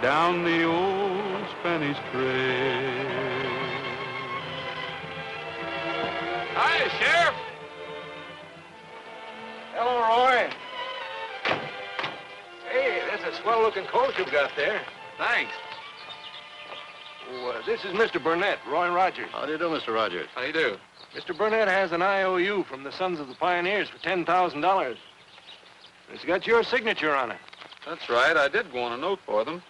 down the old Spanish trail. Hi, Sheriff. Hello, Roy. Hey, that's a swell-looking coat you've got there. Thanks. Oh, this is Mr. Burnett, Roy Rogers. How do you do, Mr. Rogers? How do you do? Mr. Burnett has an IOU from the Sons of the Pioneers for $10,000. It's got your signature on it. That's right. I did go on a note for them.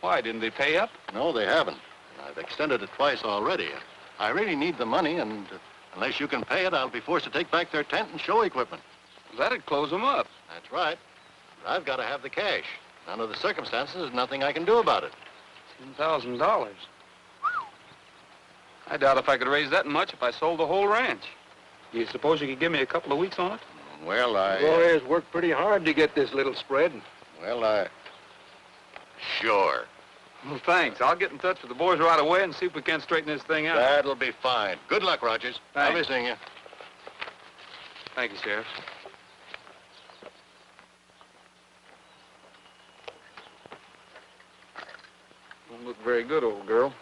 Why, didn't they pay up? No, they haven't. I've extended it twice already. I really need the money, and unless you can pay it, I'll be forced to take back their tent and show equipment. That'd close them up. That's right. But I've got to have the cash. Under the circumstances, there's nothing I can do about it. $10,000. I doubt if I could raise that much if I sold the whole ranch. You suppose you could give me a couple of weeks on it? Well, Roy has worked pretty hard to get this little spread. Well, Sure. Well, thanks. I'll get in touch with the boys right away and see if we can't straighten this thing out. That'll be fine. Good luck, Rogers. Thanks. I'll be seeing you. Thank you, Sheriff. Don't look very good, old girl.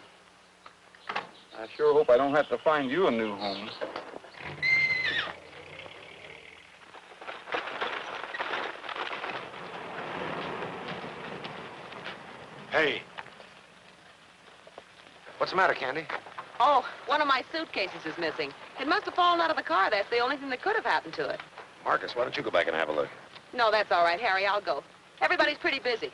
I sure hope I don't have to find you a new home. Hey. What's the matter, Candy? Oh, one of my suitcases is missing. It must have fallen out of the car. That's the only thing that could have happened to it. Marcus, why don't you go back and have a look? No, that's all right, Harry. I'll go. Everybody's pretty busy.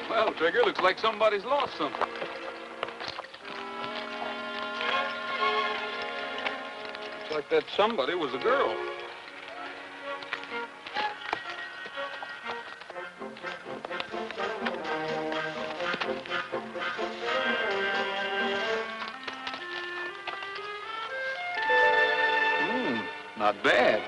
Well, Trigger, looks like somebody's lost something. Looks like that somebody was a girl. Not bad.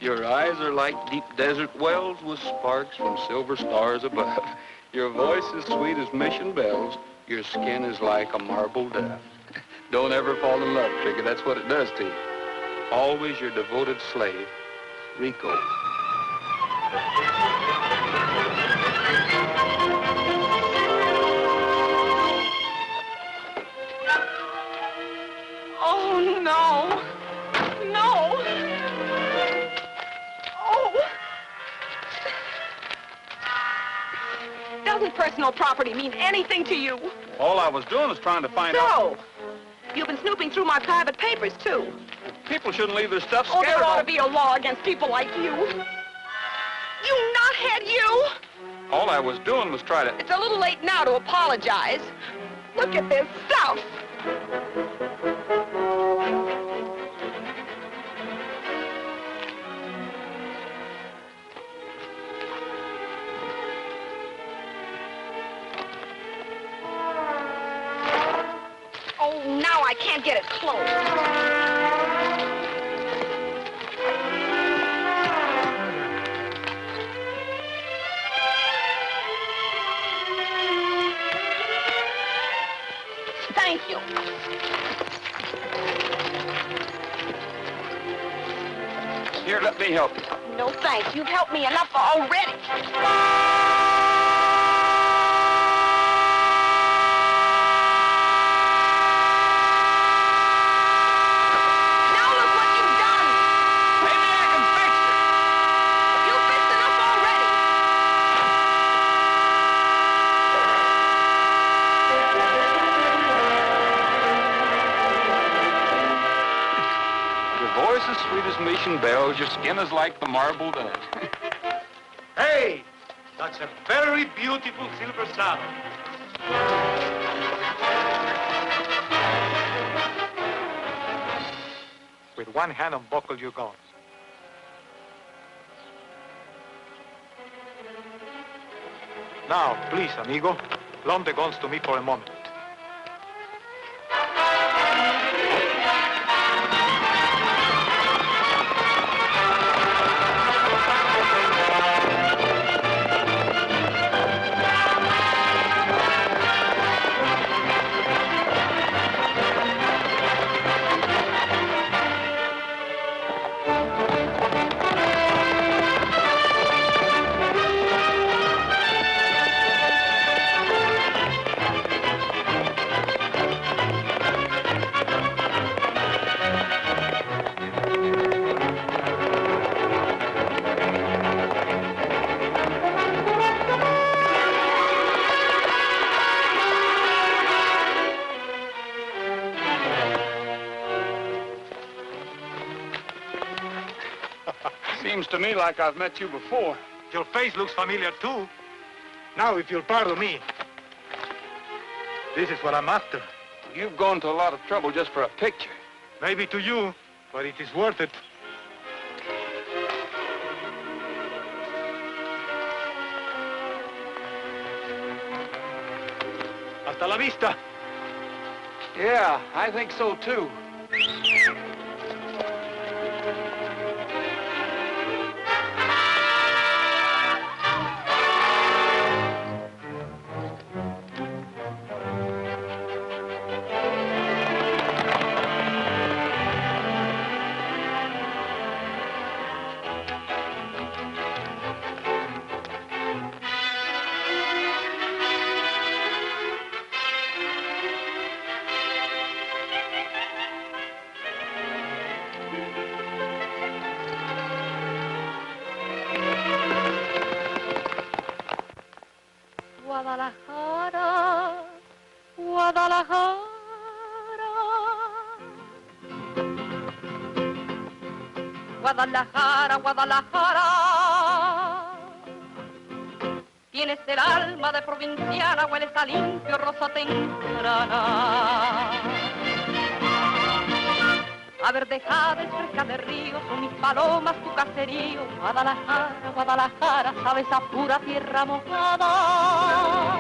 Your eyes are like deep desert wells with sparks from silver stars above. Your voice is sweet as mission bells. Your skin is like a marble dove. Don't ever fall in love, Trigger. That's what it does to you. Always your devoted slave, Rico. Oh, no. No. Oh. Doesn't personal property mean anything to you? All I was doing was trying to find out. So, you've been snooping through my private papers, too. People shouldn't leave their stuff Oh, scattered. there ought to be a law against people like you. You knothead, you! All I was doing was try to... It's a little late now to apologize. Look at this stuff. Oh, now I can't get it closed. Thank you. Here, let me help you. No thanks. You've helped me enough already. Now look what you've done. Maybe I can fix it. You've fixed enough already. Your voice is sweet as mission bells. Your skin is like the marble dove. Hey, that's a very beautiful silver saddle. one hand unbuckle your guns. Now, please, amigo, loan the guns to me for a moment. Seems to me like I've met you before. Your face looks familiar, too. Now, if you'll pardon me, this is what I'm after. You've gone to a lot of trouble just for a picture. Maybe to you, but it is worth it. Hasta la vista. Yeah, I think so, too. Guadalajara, Guadalajara. Guadalajara, Guadalajara. Tienes el alma de provinciana, hueles a limpio rosa temprana. A verdejades frescas de río, son mis palomas tu caserío. Guadalajara, Guadalajara, sabes a pura tierra mojada.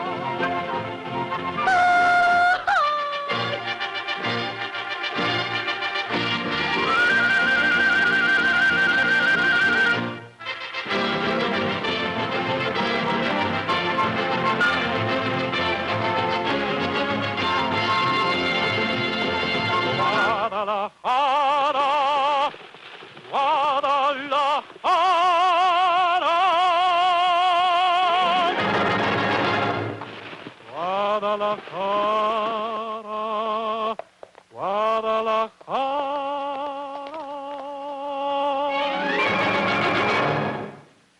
Guadalajara, Guadalajara. Guadalajara, Guadalajara.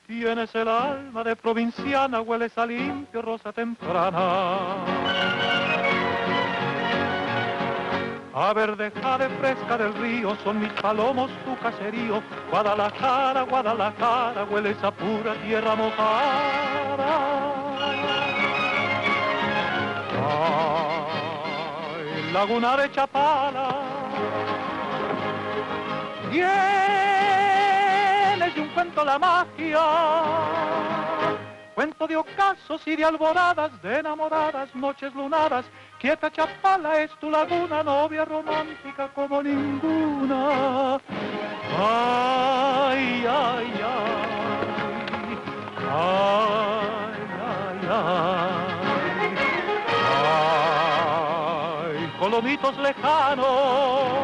Tienes el alma de provinciana, hueles a limpio rosa temprana. A verdejade fresca del río, son mis palomos tu caserío. Guadalajara, Guadalajara, hueles a pura tierra mojada. Ay, laguna de Chapala, tienes de un cuento la magia. Cuento de ocasos y de alboradas, de enamoradas, noches lunadas. Quieta Chapala es tu laguna, novia romántica como ninguna. Ay, ay, ay, ay, ay, ay, ay, colomitos lejanos.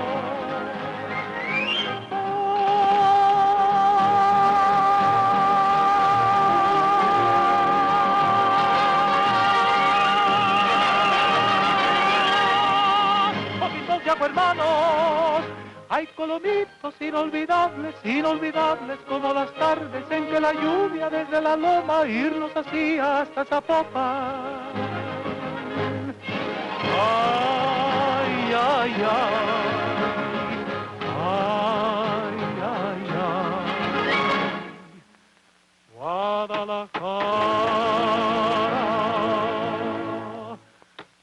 Hermanos, hay colomitos inolvidables, inolvidables como las tardes en que la lluvia desde la loma irnos hacía hasta Zapopan. Ay, ay, ay, ay, ay, ay, Guadalajara,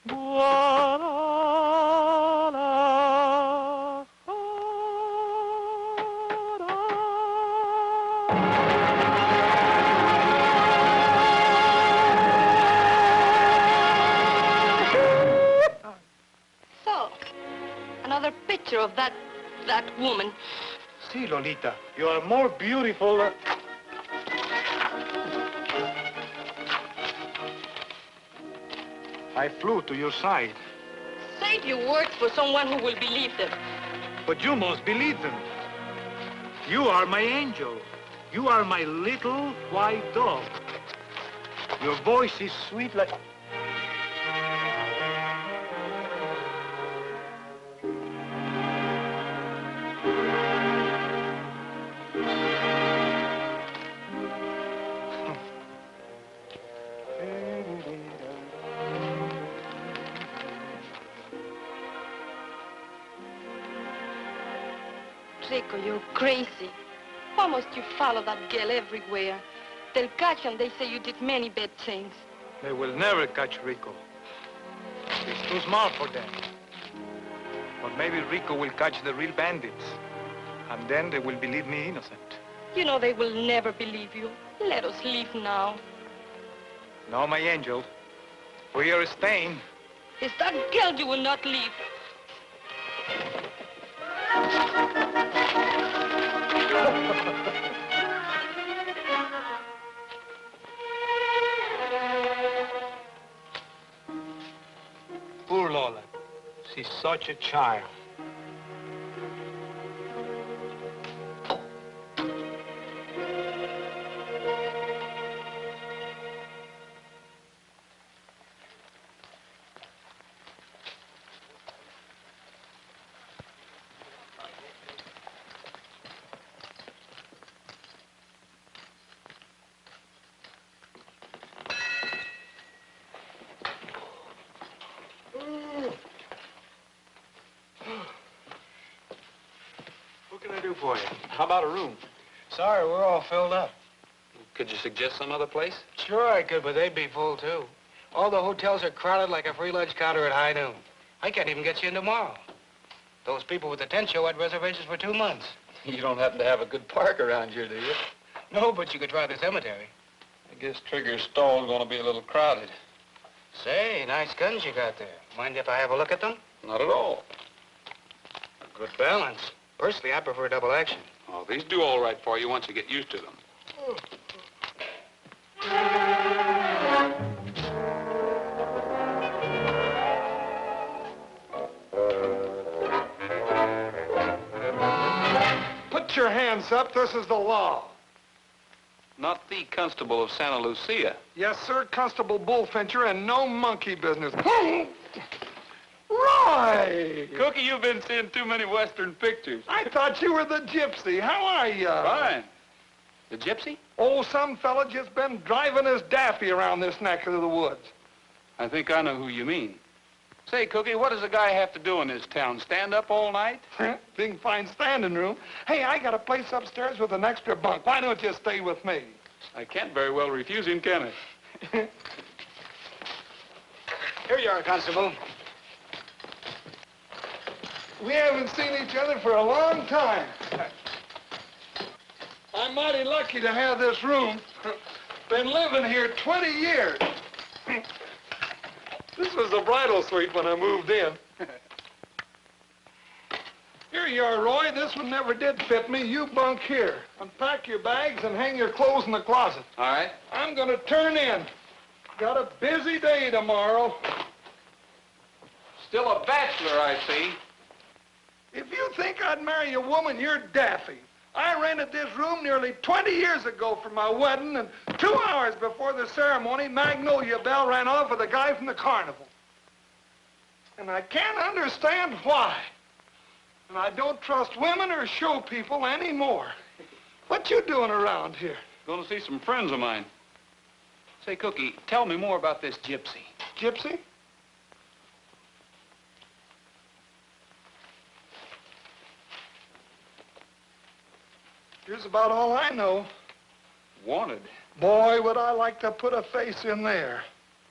Guadalajara. picture of that woman. See, Lolita, you are more beautiful. I flew to your side. Save your words for someone who will believe them. But you must believe them. You are my angel. You are my little white dog. Your voice is sweet like... Rico, you're crazy. Why must you follow that girl everywhere? They'll catch you and they say you did many bad things. They will never catch Rico. He's too smart for them. But maybe Rico will catch the real bandits. And then they will believe me innocent. You know they will never believe you. Let us leave now. No, my angel. We are staying. It's that girl you will not leave. Poor Lola. She's such a child. What can I do for you? How about a room? Sorry, we're all filled up. Could you suggest some other place? Sure I could, but they'd be full, too. All the hotels are crowded like a free lunch counter at high noon. I can't even get you in tomorrow. Those people with the tent show had reservations for 2 months. You don't happen to have a good park around here, do you? No, but you could try the cemetery. I guess Trigger's stall's gonna be a little crowded. Say, nice guns you got there. Mind if I have a look at them? Not at all. A good balance. Personally, I prefer double action. Oh, these do all right for you once you get used to them. Put your hands up. This is the law. Not the constable of Santa Lucia. Yes, sir, Constable Bullfincher, and no monkey business. Roy! Cookie, you've been seeing too many Western pictures. I thought you were the Gypsy. How are you? Fine. The Gypsy? Oh, some fella just been driving his daffy around this neck of the woods. I think I know who you mean. Say, Cookie, what does a guy have to do in this town? Stand up all night? If he can find standing room. Hey, I got a place upstairs with an extra bunk. Why don't you stay with me? I can't very well refuse him, can I? Here you are, Constable. We haven't seen each other for a long time. I'm mighty lucky to have this room. Been living here 20 years. This was the bridal suite when I moved in. Here you are, Roy. This one never did fit me. You bunk here. Unpack your bags and hang your clothes in the closet. All right. I'm gonna turn in. Got a busy day tomorrow. Still a bachelor, I see. If you think I'd marry a woman, you're daffy. I rented this room nearly 20 years ago for my wedding, and 2 hours before the ceremony, Magnolia Bell ran off with a guy from the carnival. And I can't understand why. And I don't trust women or show people anymore. What you doing around here? Going to see some friends of mine. Say, Cookie, tell me more about this Gypsy. Gypsy? Here's about all I know. Wanted. Boy, would I like to put a face in there.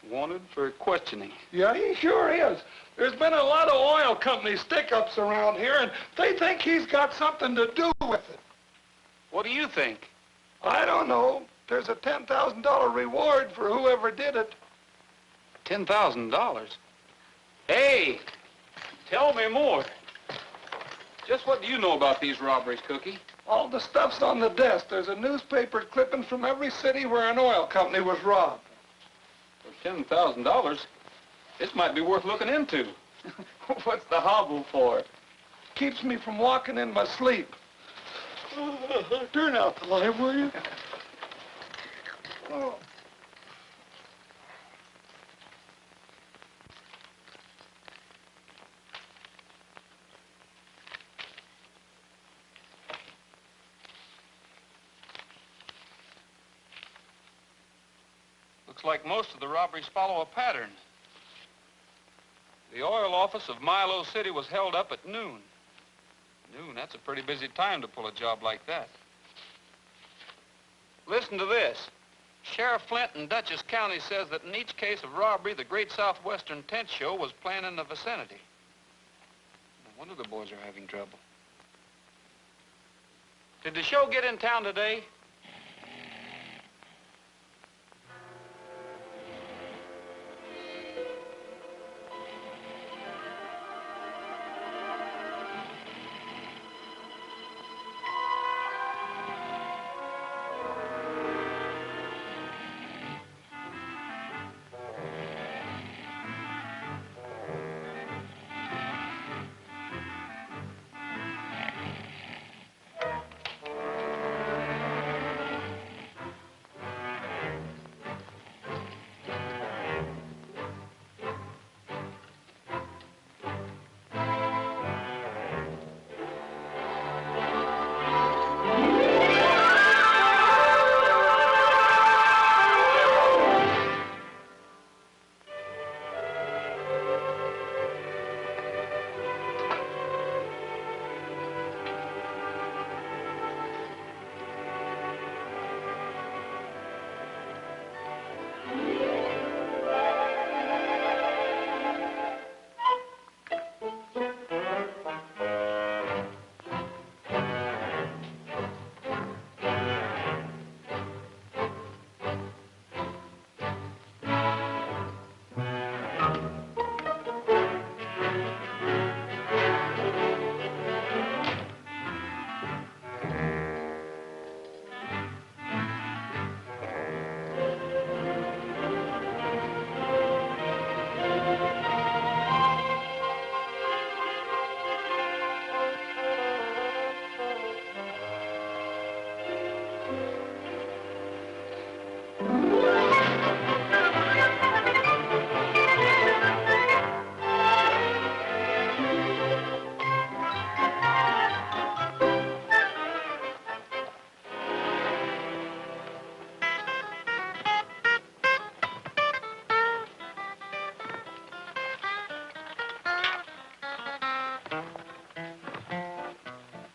Wanted for questioning. Yeah, he sure is. There's been a lot of oil company stick-ups around here, and they think he's got something to do with it. What do you think? I don't know. There's a $10,000 reward for whoever did it. $10,000? Hey, tell me more. Just what do you know about these robberies, Cookie? All the stuff's on the desk. There's a newspaper clipping from every city where an oil company was robbed. For $10,000, this might be worth looking into. What's the hobble for? Keeps me from walking in my sleep. Turn out the light, will you? Oh. Looks like most of the robberies follow a pattern. The oil office of Milo City was held up at noon. Noon, that's a pretty busy time to pull a job like that. Listen to this. Sheriff Flint in Dutchess County says that in each case of robbery, the Great Southwestern Tent Show was planned in the vicinity. No wonder the boys are having trouble. Did the show get in town today?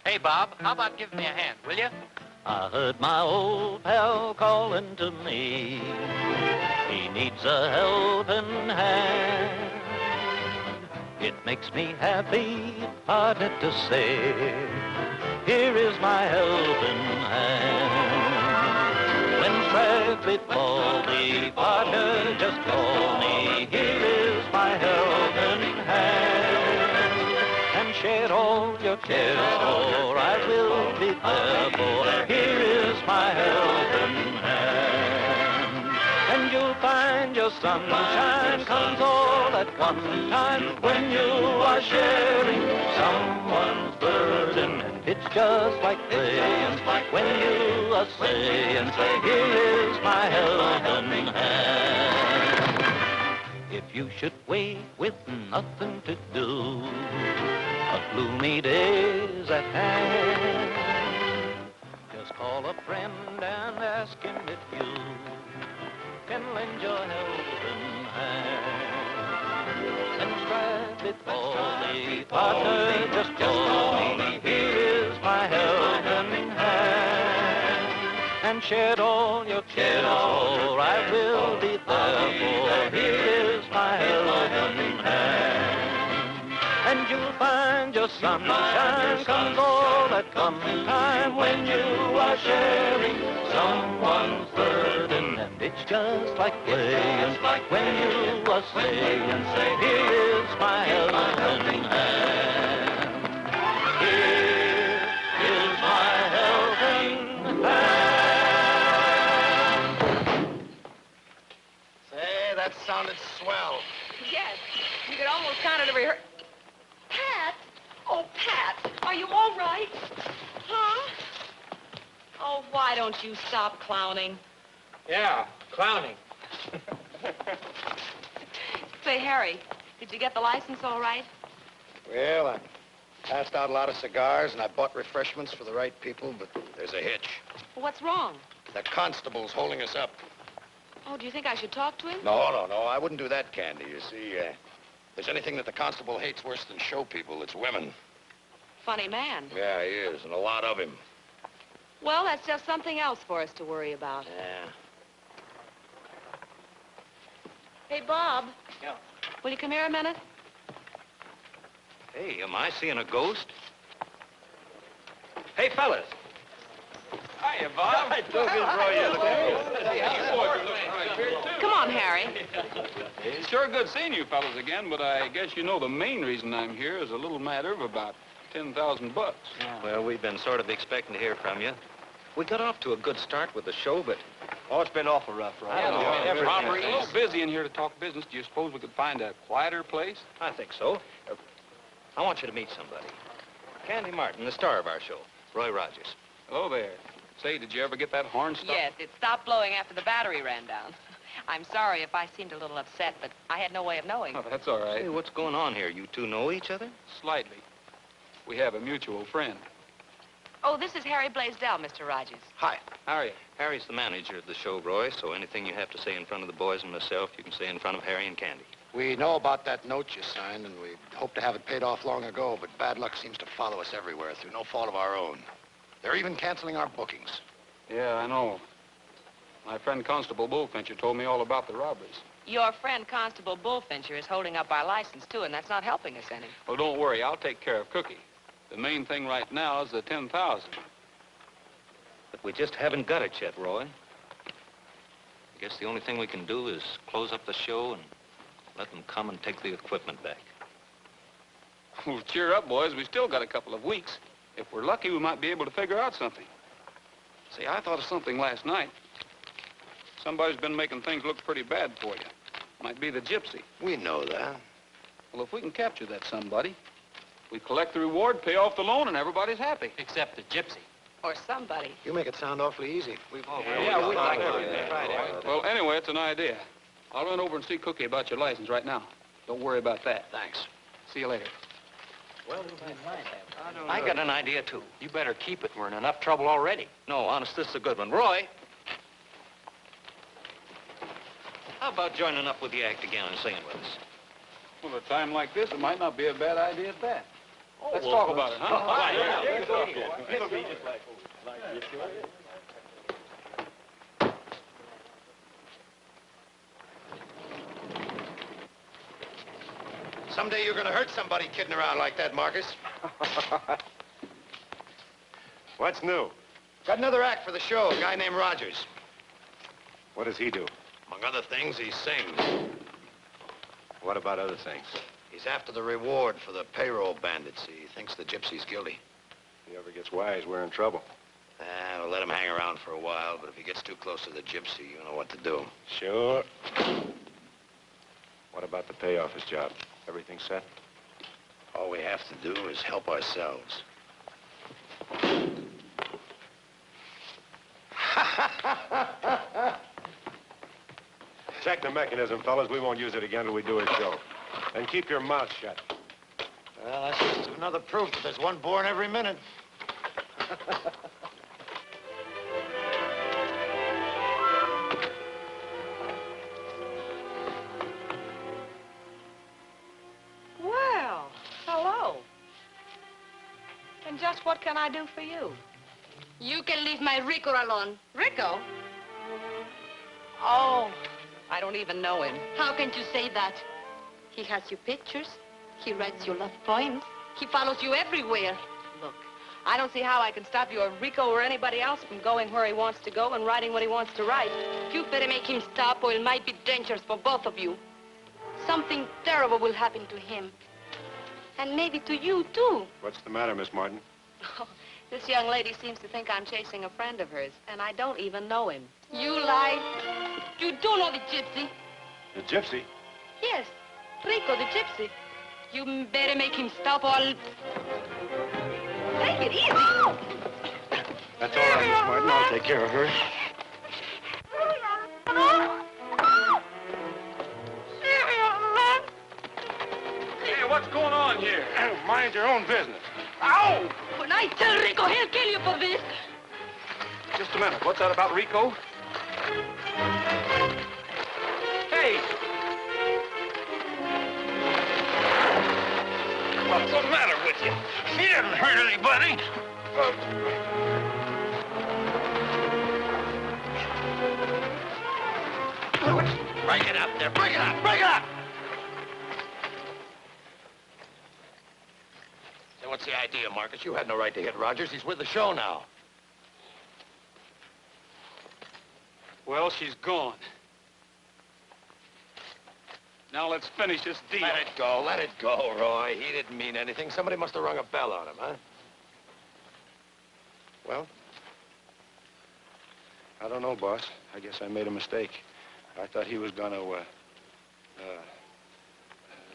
Hey, Bob, how about giving me a hand, will you? I heard my old pal calling to me. He needs a helping hand. It makes me happy, partner, to say, here is my helping hand. When traffic faulty, partner, just call me. Here is my helping hand. And shed all your cares, for I will be there, for here is my helping hand. And you'll find your sunshine comes all at one time when you are sharing someone's burden. And it's just like saying, when you are saying, here is my helping hand. If you should wait with nothing to do, a gloomy day's at hand, just call a friend and ask him if you can lend your helping hand. And strive it for the partner, just call me. Here is my helping hand. And shed all your cares, for I will be there, for here is my helping hand. And you'll find your sunshine comes all at one time when you are sharing someone's burden. And it's just like playing, when you are saying, here is my helping hand. Here was kind of rehearsal. Pat? Oh, Pat, are you all right? Huh? Oh, why don't you stop clowning? Yeah, clowning. Say, Harry, did you get the license all right? Well, I passed out a lot of cigars, and I bought refreshments for the right people, but there's a hitch. Well, what's wrong? The constable's holding us up. Oh, do you think I should talk to him? No, I wouldn't do that, Candy. You see, if there's anything that the constable hates worse than show people, it's women. Funny man. Yeah, he is, and a lot of him. Well, that's just something else for us to worry about. Yeah. Hey, Bob. Yeah. Will you come here a minute? Hey, am I seeing a ghost? Hey, fellas. Hiya, Bob. I told you to throw you. Come on, Harry. It's sure good seeing you fellas again, but I guess you know the main reason I'm here is a little matter of about 10,000 bucks. Well, we've been sort of expecting to hear from you. We got off to a good start with the show, but... Oh, it's been awful rough, right? Robert, a little busy in here to talk business. Do you suppose we could find a quieter place? I think so. I want you to meet somebody. Candy Martin, the star of our show. Roy Rogers. Hello there. Say, did you ever get that horn stopped? Yes, it stopped blowing after the battery ran down. I'm sorry if I seemed a little upset, but I had no way of knowing. Oh, that's all right. Hey, what's going on here? You two know each other? Slightly. We have a mutual friend. Oh, this is Harry Blaisdell, Mr. Rogers. Hi. How are you? Harry's the manager of the show, Roy, so anything you have to say in front of the boys and myself, you can say in front of Harry and Candy. We know about that note you signed, and we hoped to have it paid off long ago, but bad luck seems to follow us everywhere through no fault of our own. They're even canceling our bookings. Yeah, I know. My friend Constable Bullfincher told me all about the robberies. Your friend Constable Bullfincher is holding up our license, too, and that's not helping us any. Well, don't worry. I'll take care of Cookie. The main thing right now is the 10,000. But we just haven't got it yet, Roy. I guess the only thing we can do is close up the show and let them come and take the equipment back. Well, cheer up, boys. We still got a couple of weeks. If we're lucky, we might be able to figure out something. See, I thought of something last night. Somebody's been making things look pretty bad for you. Might be the Gypsy. We know that. Well, if we can capture that somebody, we collect the reward, pay off the loan, and everybody's happy. Except the Gypsy. Or somebody. You make it sound awfully easy. We've all We'd like to. Well, anyway, it's an idea. I'll run over and see Cookie about your license right now. Don't worry about that. Thanks. See you later. Well, I got an idea, too. you better keep it. We're in enough trouble already. No, honest, this is a good one. Roy! How about joining up with the act again and singing with us? Well, at a time like this, it might not be a bad idea at that. Let's talk about it, huh? Someday you're going to hurt somebody kidding around like that, Marcus. What's new? Got another act for the show, a guy named Rogers. What does he do? Among other things, he sings. What about other things? He's after the reward for the payroll bandits. He thinks the Gypsy's guilty. If he ever gets wise, we're in trouble. We'll let him hang around for a while, but if he gets too close to the Gypsy, you know what to do. Sure. What about the pay office job? Everything set? All we have to do is help ourselves. Check the mechanism, fellas. We won't use it again till we do a show. And keep your mouth shut. Well, that's just another proof that there's one born every minute. Well, hello. And just what can I do for you? You can leave my Rico alone. Rico? Oh, I don't even know him. How can you say that? He has your pictures. He writes your love poems. He follows you everywhere. Look, I don't see how I can stop you or Rico or anybody else from going where he wants to go and writing what he wants to write. You better make him stop or it might be dangerous for both of you. Something terrible will happen to him. And maybe to you, too. What's the matter, Miss Martin? Oh, this young lady seems to think I'm chasing a friend of hers, and I don't even know him. You lie. You do know the Gypsy. The Gypsy? Yes, Rico, the Gypsy. You better make him stop or I'll... Take it easy. That's all right, Miss Martin. I'll take care of her. Hey, what's going on here? Mind your own business. Ow! When I tell Rico, he'll kill you for this. Just a minute. What's that about Rico? Hey! What's the matter with you? He didn't hurt anybody. Break it up there. Break it up. Break it up. Say, what's the idea, Marcus? You had no right to hit Rogers. He's with the show now. Well, she's gone. Now let's finish this deal. Let it go, Roy. He didn't mean anything. Somebody must have rung a bell on him, huh? Well, I don't know, boss. I guess I made a mistake. I thought he was gonna,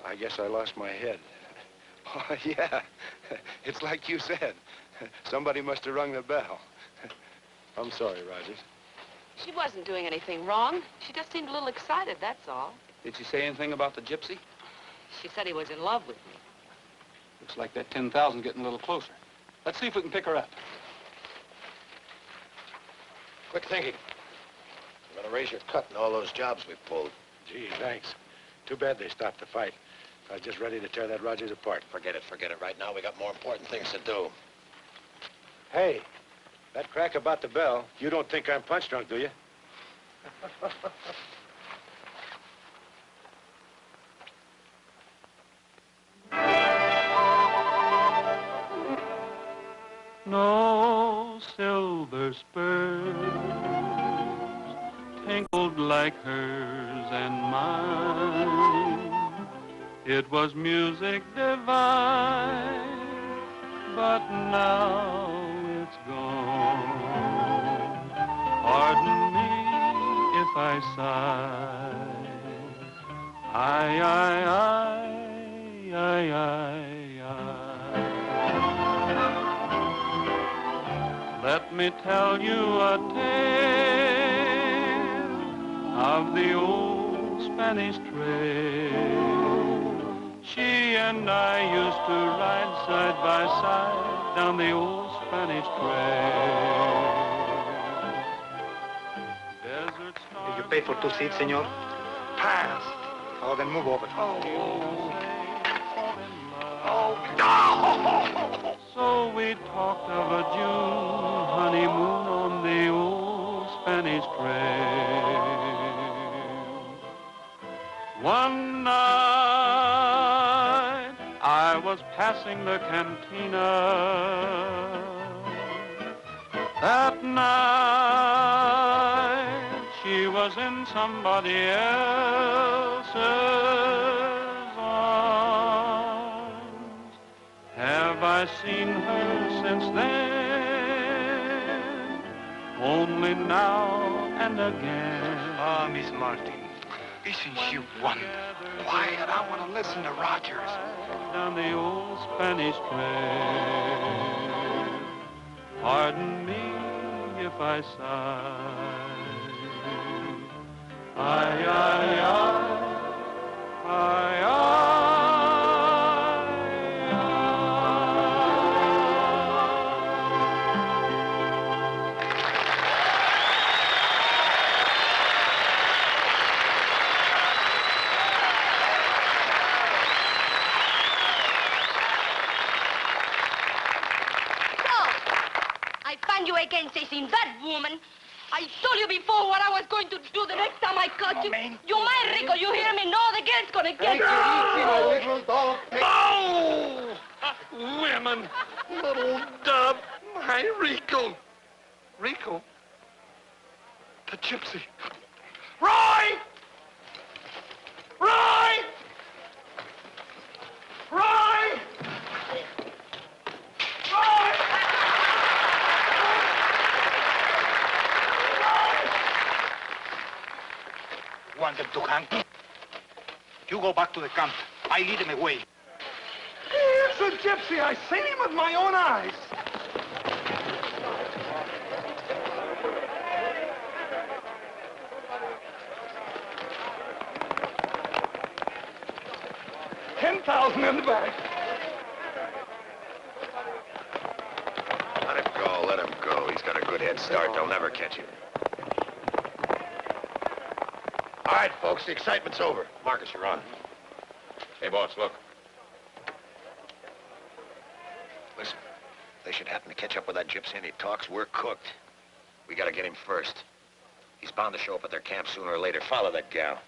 I guess I lost my head. Oh, yeah. It's like you said. Somebody must have rung the bell. I'm sorry, Rogers. She wasn't doing anything wrong. She just seemed a little excited, that's all. Did she say anything about the gypsy? She said he was in love with me. Looks like that 10,000 getting a little closer. Let's see if we can pick her up. Quick thinking. You're gonna raise your cut in all those jobs we pulled. Gee, thanks. Too bad they stopped the fight. I was just ready to tear that Rogers apart. Forget it. Right now, we got more important things to do. Hey, that crack about the bell, you don't think I'm punch drunk, do you? No silver spurs tinkled like hers and mine. It was music divine, but now it's gone. Pardon me if I sigh. I, Let me tell you a tale of the old Spanish trail. She and I used to ride side by side down the old Spanish trail. Desert stars. Did you pay for 2 seats, senor? Pass. Oh, then move over. So we talked of a June honeymoon on the old Spanish trail. One night I was passing the cantina. That night she was in somebody else's arms. Have I seen her since then? Only now and again. Ah, Miss Martin, isn't she wonderful? Quiet, I want to listen to Rogers. Down the old Spanish trail. Pardon me if I sigh. Again chasing that woman. I told you before what I was going to do the next time I caught you. You mind, Rico, you hear me? No, the girl's gonna get you. my little dog. Oh! Women! Little dub! My Rico! Rico? The gypsy. Roy! Roy! Roy! Roy! Want them to hang? You go back to the camp. I lead them away. That's a gypsy. I seen him with my own eyes. $10,000 in the bag. Let him go, let him go. He's got a good head start. They'll never catch him. All right, folks, the excitement's over. Marcus, you're on. Hey, boss, look. Listen, if they should happen to catch up with that gypsy and he talks, we're cooked. We gotta get him first. He's bound to show up at their camp sooner or later. Follow that gal.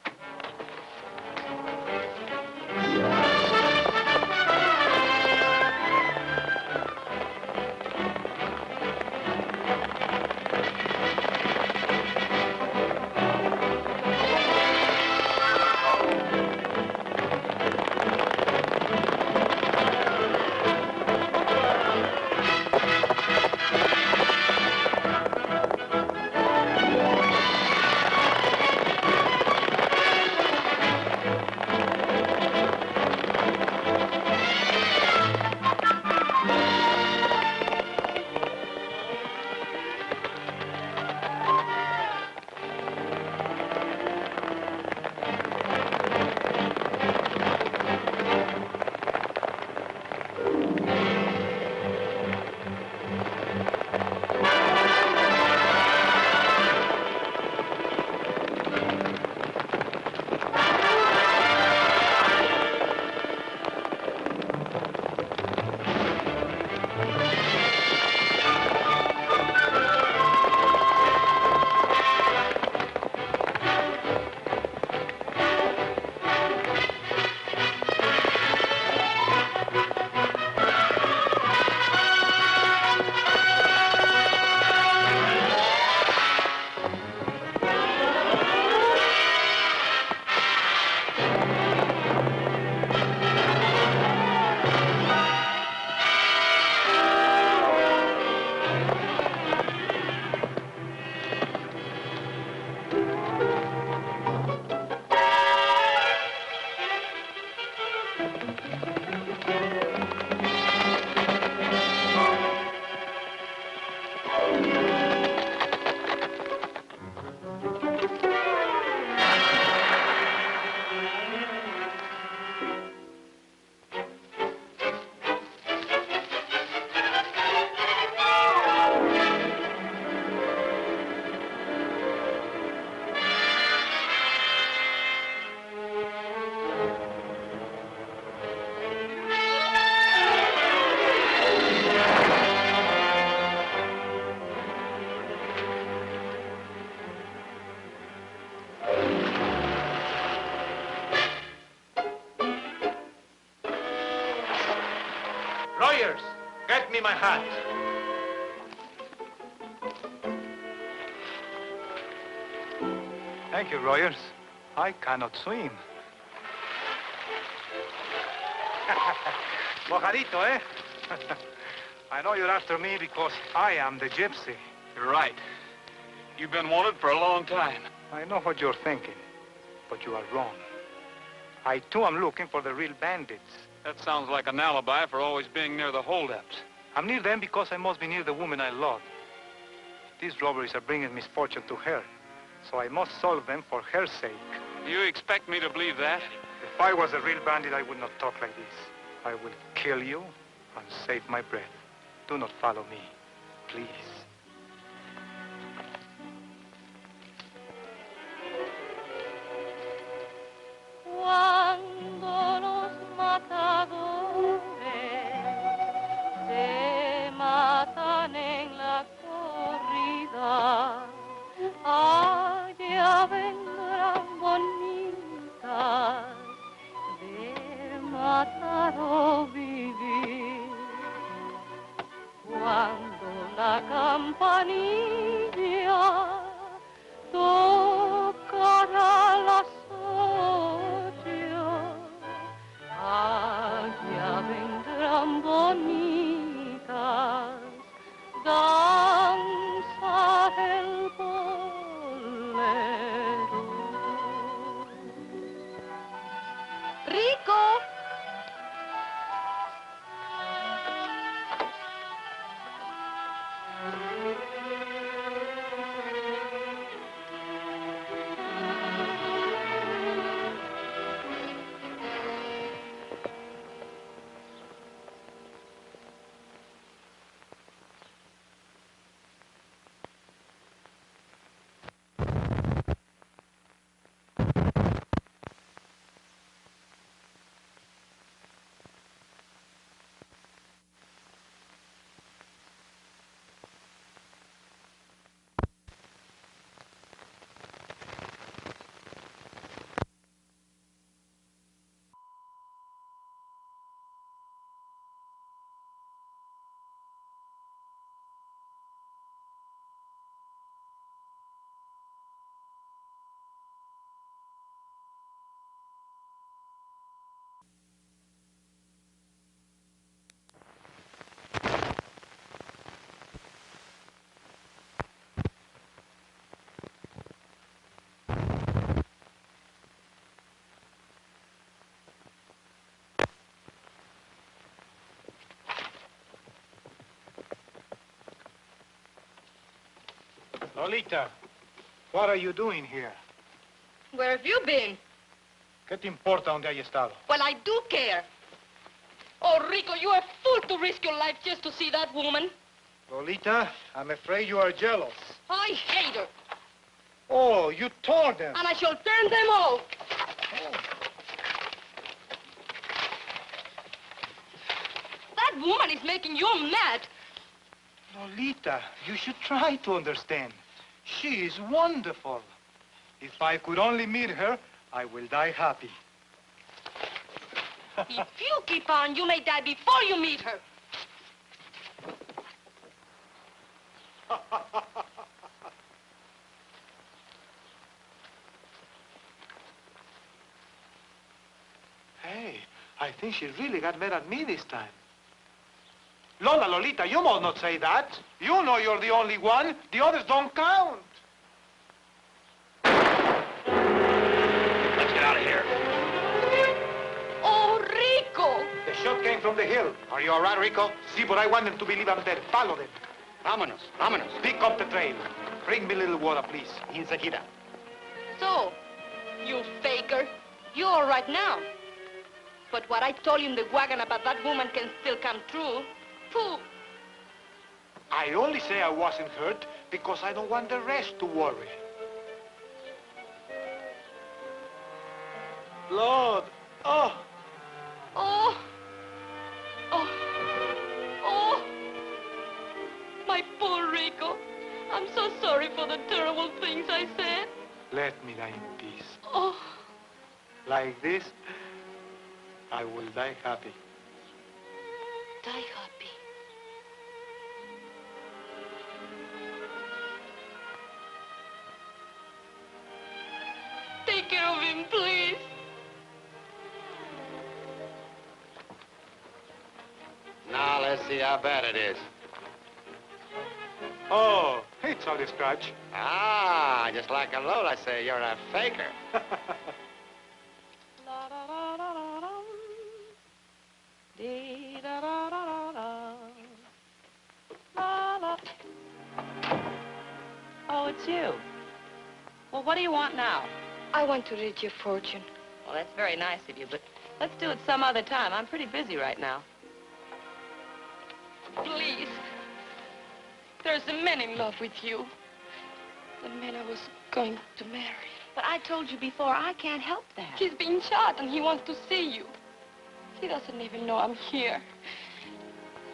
Lawyers, get me my hat. Thank you, lawyers. I cannot swim. Mojadito, eh? I know you're after me because I am the gypsy. You're right. You've been wanted for a long time. I know what you're thinking, but you are wrong. I, too, am looking for the real bandits. That sounds like an alibi for always being near the holdups. I'm near them because I must be near the woman I love. These robberies are bringing misfortune to her, so I must solve them for her sake. You expect me to believe that? If I was a real bandit, I would not talk like this. I will kill you and save my breath. Do not follow me, please. Cuando los matadores se matan en la corrida, allá vendrán bonitas ver matado vivir. Cuando la Lolita, what are you doing here? Where have you been? ¿Qué te importa donde haya estado? Well, I do care. Oh, Rico, you're a fool to risk your life just to see that woman. Lolita, I'm afraid you are jealous. I hate her. Oh, you told them. And I shall turn them all. That woman is making you mad. Lolita, you should try to understand. She is wonderful. If I could only meet her, I will die happy. If you keep on, you may die before you meet her. Hey, I think she really got mad at me this time. Lola, Lolita, you must not say that. You know you're the only one. The others don't count. Let's get out of here. Oh, Rico! The shot came from the hill. Are you all right, Rico? See, but I want them to believe I'm dead. Follow them. Vámonos, vámonos. Pick up the trail. Bring me a little water, please. Enseguida. So, you faker, you're all right now. But what I told you in the wagon about that woman can still come true. Pooh. I only say I wasn't hurt because I don't want the rest to worry. Lord, oh. Oh. Oh. Oh. My poor Rico. I'm so sorry for the terrible things I said. Let me die in peace. Oh. Like this, I will die happy. Die happy. Take care of him, please. Now, let's see how bad it is. Oh, it's only a scratch. Ah, just like a Lola say, you're a faker. Oh, it's you. Well, what do you want now? I want to read your fortune. Well, that's very nice of you, but let's do it some other time. I'm pretty busy right now. Please. There's a man in love with you. The man I was going to marry. But I told you before, I can't help that. He's been shot and he wants to see you. He doesn't even know I'm here.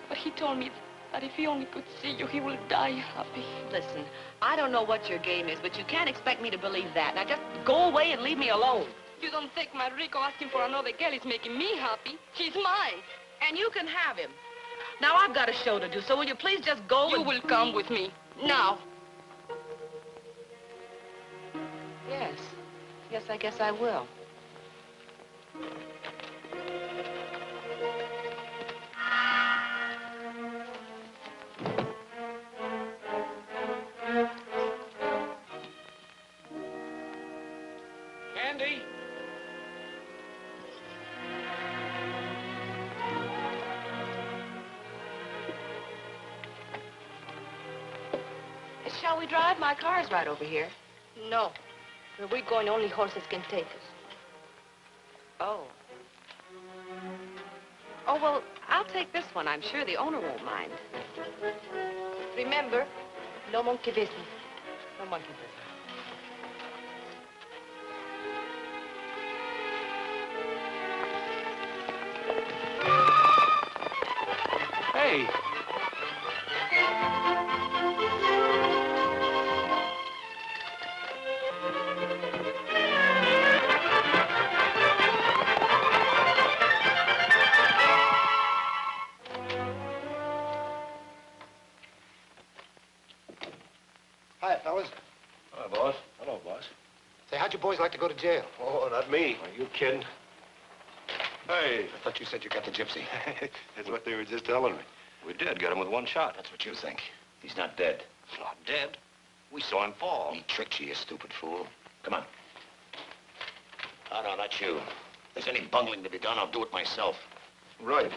But he told me that if he only could see you, he will die happy. Listen, I don't know what your game is, but you can't expect me to believe that. Now just go away and leave me alone. You don't think my Rico asking for another girl is making me happy? She's mine. And you can have him. Now, I've got a show to do, so will you please just go You will come with me. Now. Yes. Yes, I guess I will. Candy? Shall we drive? My car's right over here. No. Where we're going, only horses can take us. Oh. Oh, well, I'll take this one. I'm sure the owner won't mind. Remember, no monkey business. No monkey business. Hey. Hi, fellas. Hi, boss. Hello, boss. Say, how'd you boys like to go to jail? Oh, not me. Are you kidding? Hey. I thought you said you got the gypsy. That's what they were just telling me. We did get him with one shot. That's what you think. He's not dead. Not dead. We saw him fall. He tricked you, you stupid fool. Come on. Oh, no, not you. If there's any bungling to be done, I'll do it myself. Right.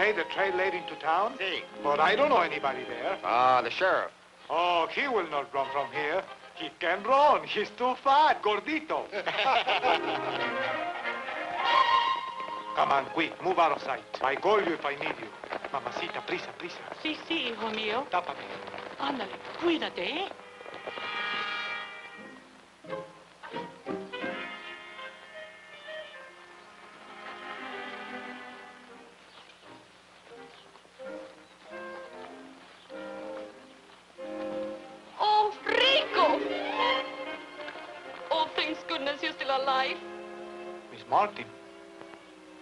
say the trail led into town? See. But I don't know anybody there. The sheriff. Oh, he will not run from here. He can run. He's too fat, gordito. Come on, quick. Move out of sight. I call you if I need you. Mamacita, prisa, prisa. Sí, sí, hijo mío. Tápame. Ándale, cuídate, ¿eh? Oh, Rico! Oh, thank goodness you're still alive. Miss Martin,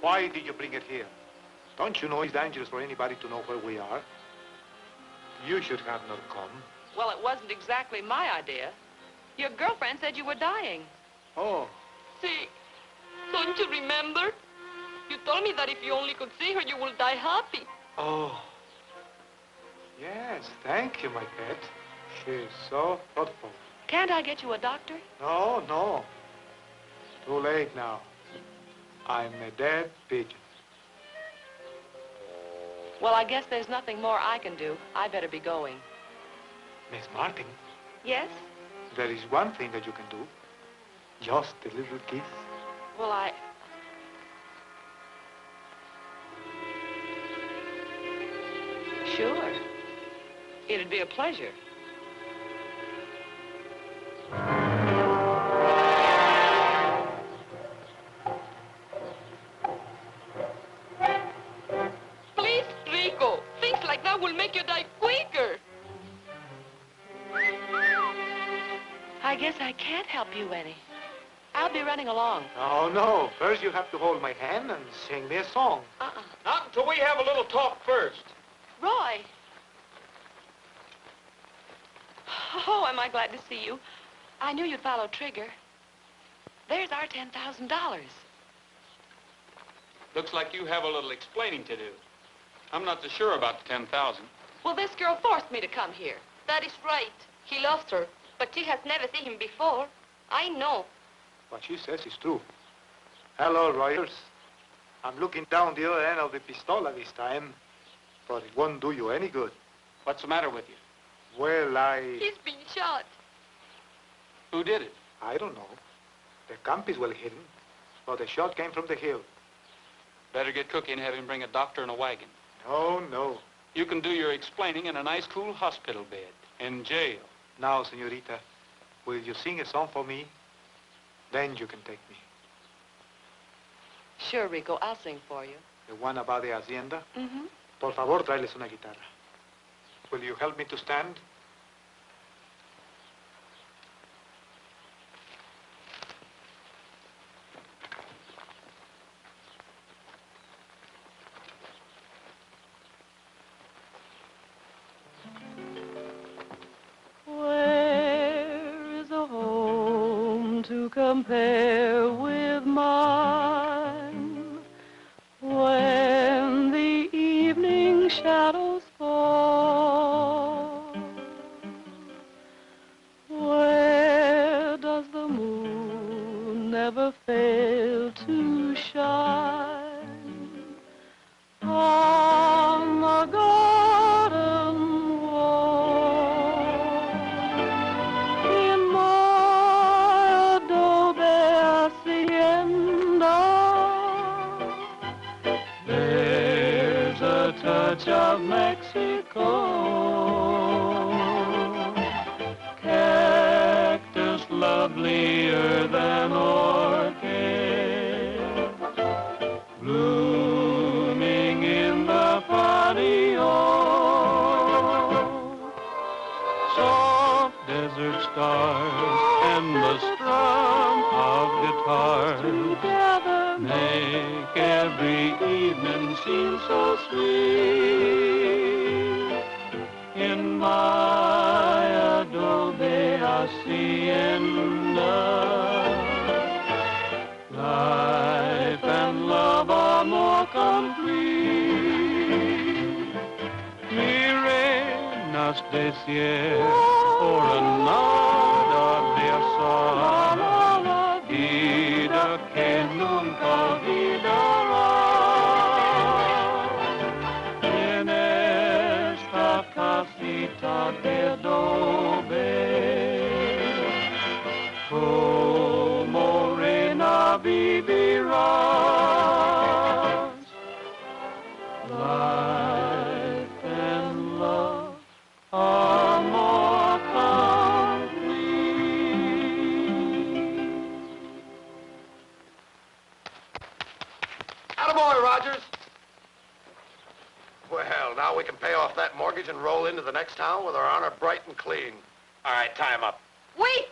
why did you bring it here? Don't you know it's dangerous for anybody to know where we are? You should have not come. Well, it wasn't exactly my idea. Your girlfriend said you were dying. Oh, See, don't you remember? You told me that if you only could see her, you will die happy. oh. Yes, thank you, my pet. She's so thoughtful. Can't I get you a doctor? No, no. Too late now. I'm a dead pigeon. Well, I guess there's nothing more I can do. I better be going. Miss Martin, Yes? there is one thing that you can do. Just a little kiss. Well, Sure. It'd be a pleasure. Please, Rico. Things like that will make you die quicker. I guess I can't help you any. I'll be running along. Oh, no. First you have to hold my hand and sing me a song. Not until we have a little talk first. Roy! Oh, am I glad to see you. I knew you'd follow Trigger. There's our $10,000. Looks like you have a little explaining to do. I'm not so sure about the 10,000. Well, this girl forced me to come here. That is right. He loves her, but she has never seen him before. I know. What she says is true. Hello, Royals. I'm looking down the other end of the pistola this time, but it won't do you any good. What's the matter with you? Well, He's been shot. Who did it? I don't know. The camp is well hidden, but the shot came from the hill. Better get Cookie and have him bring a doctor and a wagon. No, no. You can do your explaining in a nice, cool hospital bed. In jail. Now, señorita, will you sing a song for me? Then you can take me. Sure, Rico, I'll sing for you. The one about the hacienda? Mm-hmm. Por favor, tráeles una guitarra. Will you help me to stand? Where is a home to compare with mine when the evening shadows fall? Where does the moon never fail to shine on the garden wall? In my adobe hacienda, there's a touch of Mexico, cactus lovelier than orchid, blooming in the patio. Soft desert stars and the strum of guitars together make every evening seem so sweet. In my adobe hacienda, life and love are more complete. Mi reina decir por a nada de azar, vida que nunca olvidará. perdone. Como reina vivirás. Life and love, amor complete. Attaboy, Rogers. Well, now we can pay off that mortgage and roll into the next town with our honor bright and clean. All right, tie him up. Wait!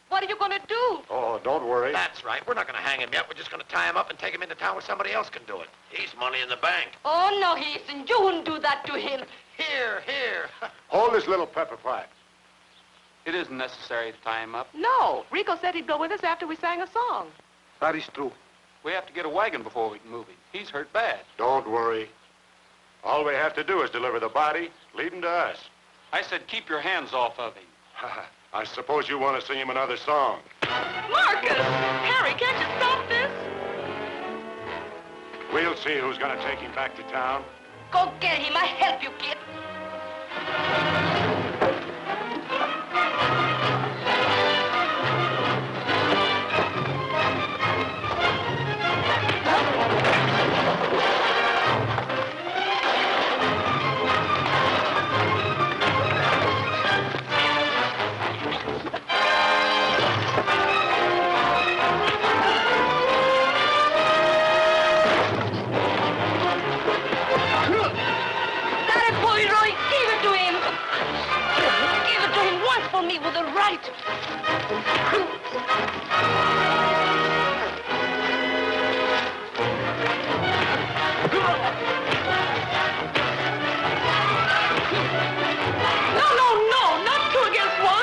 What are you going to do? Oh, don't worry. That's right. We're not going to hang him yet. We're just going to tie him up and take him into town where somebody else can do it. He's money in the bank. Oh, no, he isn't. You wouldn't do that to him. Here, here. Hold this little pepper pipe. It isn't necessary to tie him up. No, Rico said he'd go with us after we sang a song. That is true. We have to get a wagon before we can move him. He's hurt bad. Don't worry. All we have to do is deliver the body, lead him to us. I said keep your hands off of him. I suppose you want to sing him another song. Marcus! Harry, can't you stop this? We'll see who's going to take him back to town. Go get him. I help you, kid. Me with the right. No, not 2 against 1.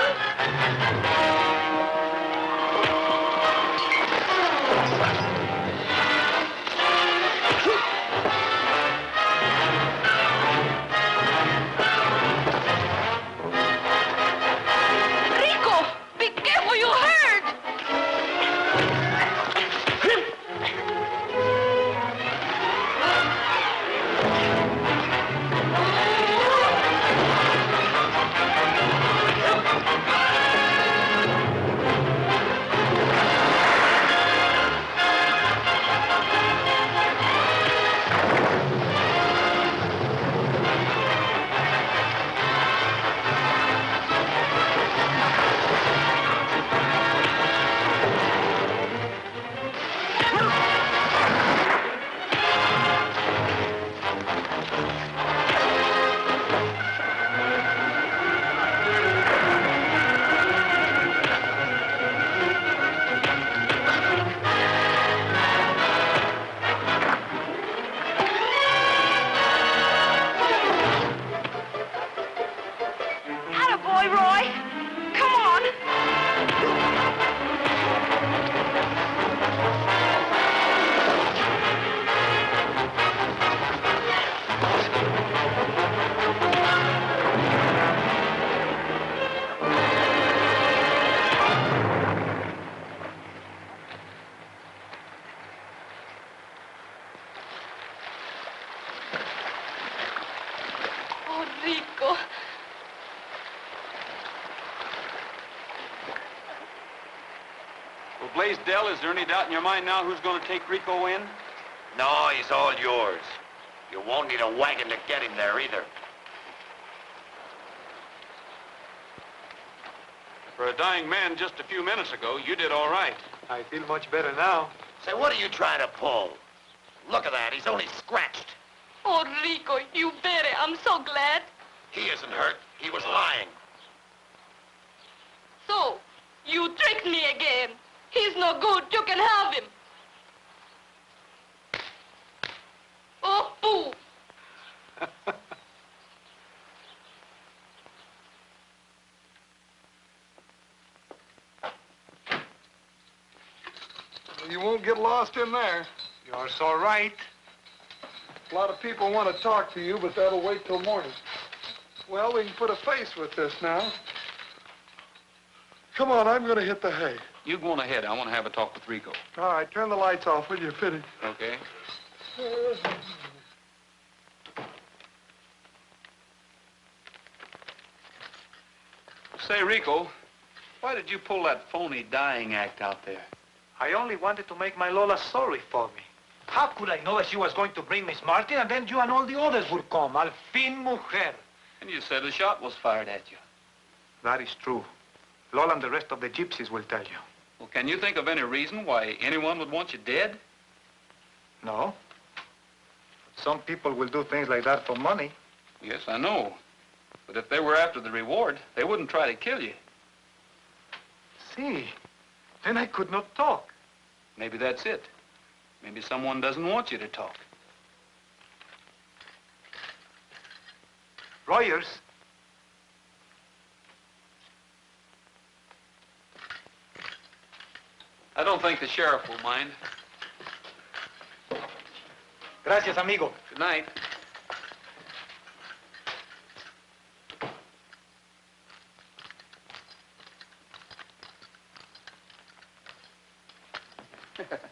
Rico. Well, Blaisdell, is there any doubt in your mind now who's going to take Rico in? No, he's all yours. You won't need a wagon to get him there either. For a dying man just a few minutes ago, you did all right. I feel much better now. Say, what are you trying to pull? Look at that, he's only scratched. Oh, Rico, you better. I'm so glad. He isn't hurt, he was lying. So, you tricked me again. He's no good. You can have him. Oh, boo. You won't get lost in there. You're so right. A lot of people want to talk to you, but that'll wait till morning. Well, we can put a face with this now. Come on, I'm going to hit the hay. You go on ahead. I want to have a talk with Rico. All right, turn the lights off when you're finished. Okay. Say, Rico, why did you pull that phony dying act out there? I only wanted to make my Lola sorry for me. How could I know that she was going to bring Miss Martin and then you and all the others would come? Al fin mujer. And you said a shot was fired at you. That is true. Lola and the rest of the gypsies will tell you. Well, can you think of any reason why anyone would want you dead? No. Some people will do things like that for money. Yes, I know. But if they were after the reward, they wouldn't try to kill you. See, then I could not talk. Maybe that's it. Maybe someone doesn't want you to talk. Lawyers. I don't think the sheriff will mind. Gracias, amigo. Good night.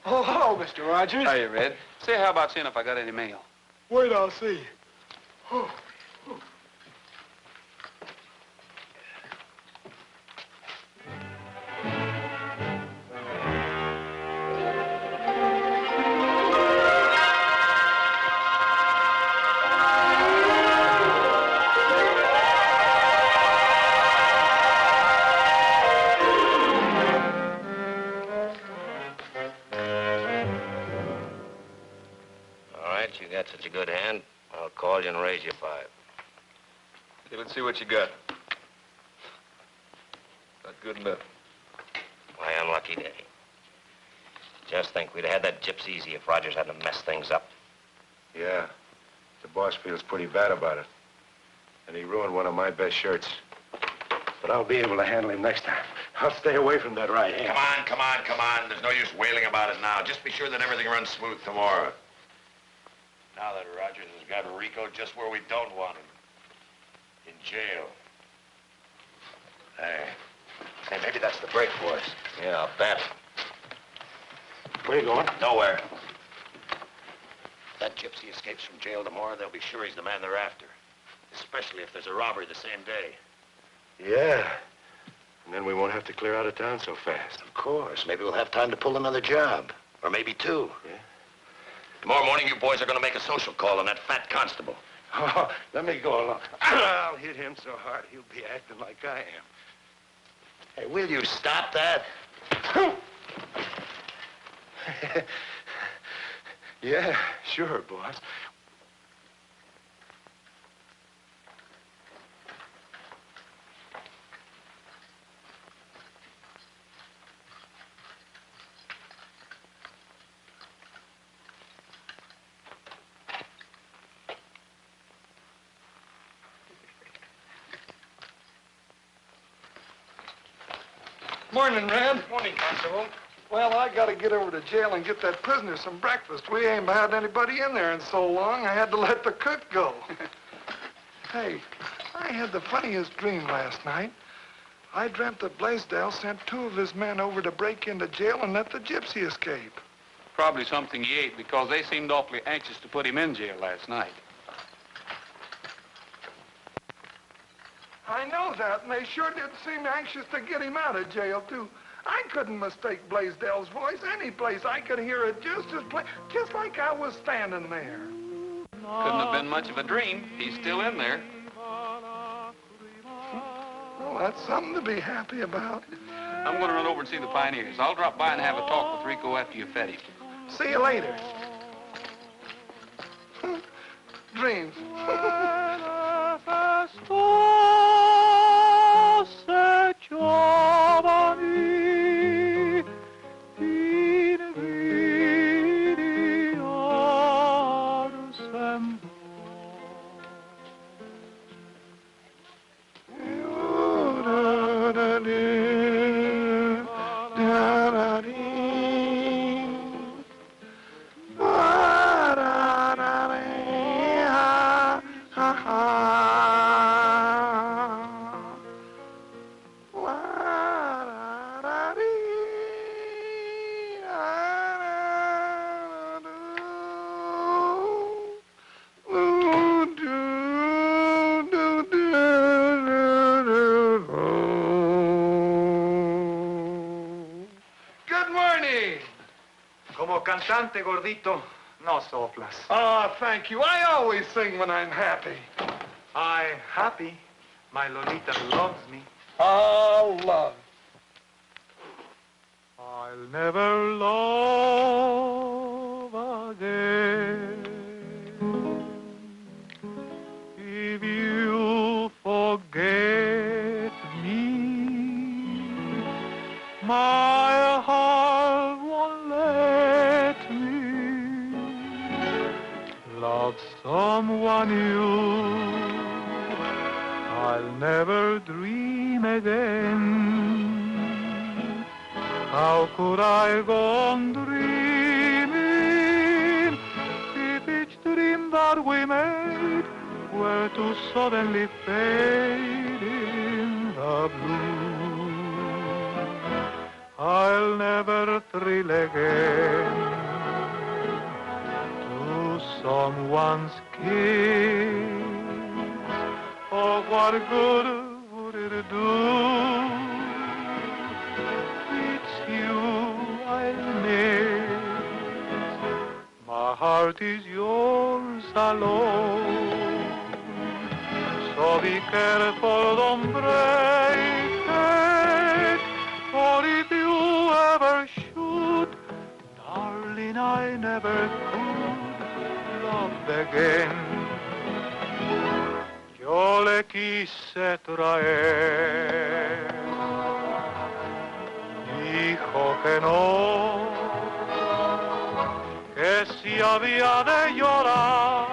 Oh, hello, Mr. Rogers. Hiya, Red. Say, how about seeing if I got any mail? Wait, I'll see. Oh. You got such a good hand, I'll call you and raise you 5. Okay, let's see what you got. Not good enough. My unlucky day. Just think, we'd have had that gypsy easy if Rogers hadn't messed things up. Yeah, the boss feels pretty bad about it. And he ruined one of my best shirts. But I'll be able to handle him next time. I'll stay away from that right hand. Come on. There's no use wailing about it now. Just be sure that everything runs smooth tomorrow. Now that Rogers has got Rico just where we don't want him. In jail. Hey, maybe that's the break for us. Yeah, I'll bet. Where you going? Nowhere. If that gypsy escapes from jail tomorrow, they'll be sure he's the man they're after. Especially if there's a robbery the same day. Yeah. And then we won't have to clear out of town so fast. Of course. Maybe we'll have time to pull another job. Or maybe 2. Yeah? Tomorrow morning, you boys are going to make a social call on that fat constable. Oh, let me go along. I'll hit him so hard, he'll be acting like I am. Hey, will you stop that? Yeah, sure, boss. Morning, Red. Morning, Constable. Well, I gotta get over to jail and get that prisoner some breakfast. We ain't had anybody in there in so long, I had to let the cook go. Hey, I had the funniest dream last night. I dreamt that Blaisdell sent 2 of his men over to break into jail and let the gypsy escape. Probably something he ate because they seemed awfully anxious to put him in jail last night. I know that, and they sure did seem anxious to get him out of jail, too. I couldn't mistake Blaisdell's voice any place. I could hear it just like I was standing there. Couldn't have been much of a dream. He's still in there. Well, that's something to be happy about. I'm going to run over and see the pioneers. I'll drop by and have a talk with Rico after you fed him. See you later. Dreams. Como cantante, gordito, no soplas. Oh, thank you. I always sing when I'm happy. I'm happy. My Lolita loves me. Oh, love. I'll never love again if you forget me. My heart won't let me love someone new. I'll never dream again. How could I go on dreaming if each dream that we made were to suddenly fade in the blue? I'll never thrill again to someone's kiss. Oh, what good would it do? It's you I'll miss. My heart is yours alone. So be careful, don't break it. For if you ever should, darling, I never could love again. Yo le quise traer, dijo que no, que si había de llorar,